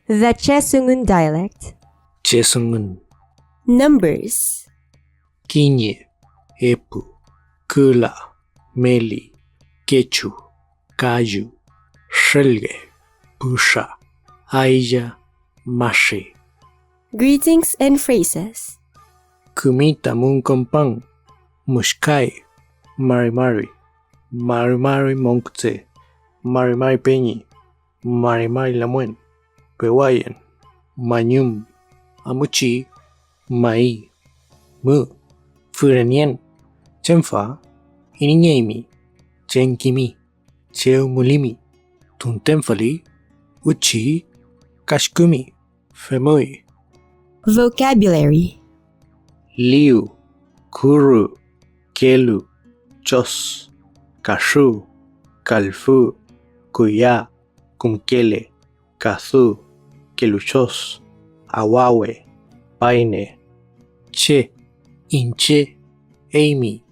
The Chesungun dialect. Chesungun. Numbers. Kinye, Epu, Kula, Meli, Quechu, Kayu, Shelge, Pusha, Aya, Mashi. Greetings and phrases. Kumita Munkompan, Mushkai, Marimari, Marimari Monkte, Marimari Peñi, Marimari Lamuen, Pewayan, Manyum, Amuchi, Mai, Mu, Furenien, Chenfa, Ininyemi, Chenkimi, Cheumulimi, Tuntenfali, Uchi, Kashkumi, Femui. Vocabulary. Liu, Kuru, Kelu, Chos, Kashu, Kalfu, Kuya, Kumkele, Kazu, Keluchos, Awawe, Paine, Che, Inche, Amy,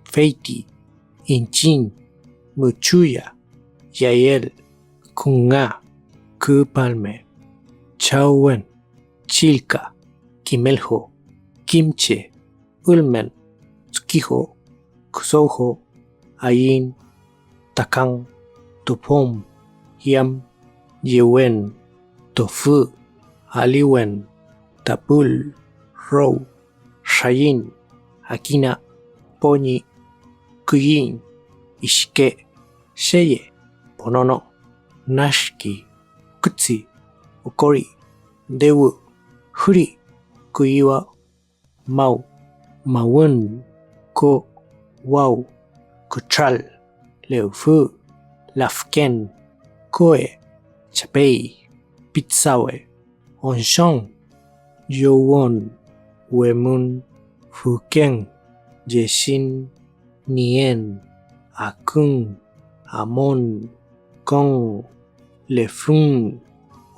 Feiti, Inchin, Muchuya, Yael, Kunga, Kupalme, Chauen, Chilka, Kimelho, Kimche, Ulmen, Tsukiho, Kusoho, Ayin, Takang, Tupom, Yam, Yewen, Tofu, Aliwen, Tapul, Rou, Shayin, Akina, Poni, Kuyin, Ishike, Sheye, Ponono, Nashki, Kutsi, Okori, Dewu, Huri, Kuiwa, Mau, Mawun, Ko, Wau, Kuchal, Leufu, Lafken, Koe, Chapei, Pitsawe, Onshon, Yowon, Wemun, Fuken, Jeshin, Nien, Akun, Amon, Kong, Lefun,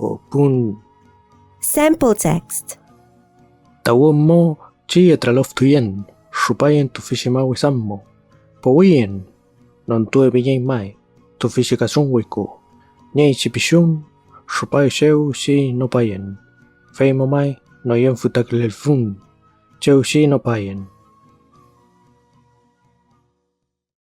Opun. Sample text. Tawommo, Chia Traloftuyen, Shupayen tu Fishimawi Sammo, Powien, non tue Biyen Mai, tu Fishikasun Wiku, Nye Chipishun, Shupai Sheu Si no Payen, Feimo Mai, no Yen Futak Lelfun, Cheu Si no Payen.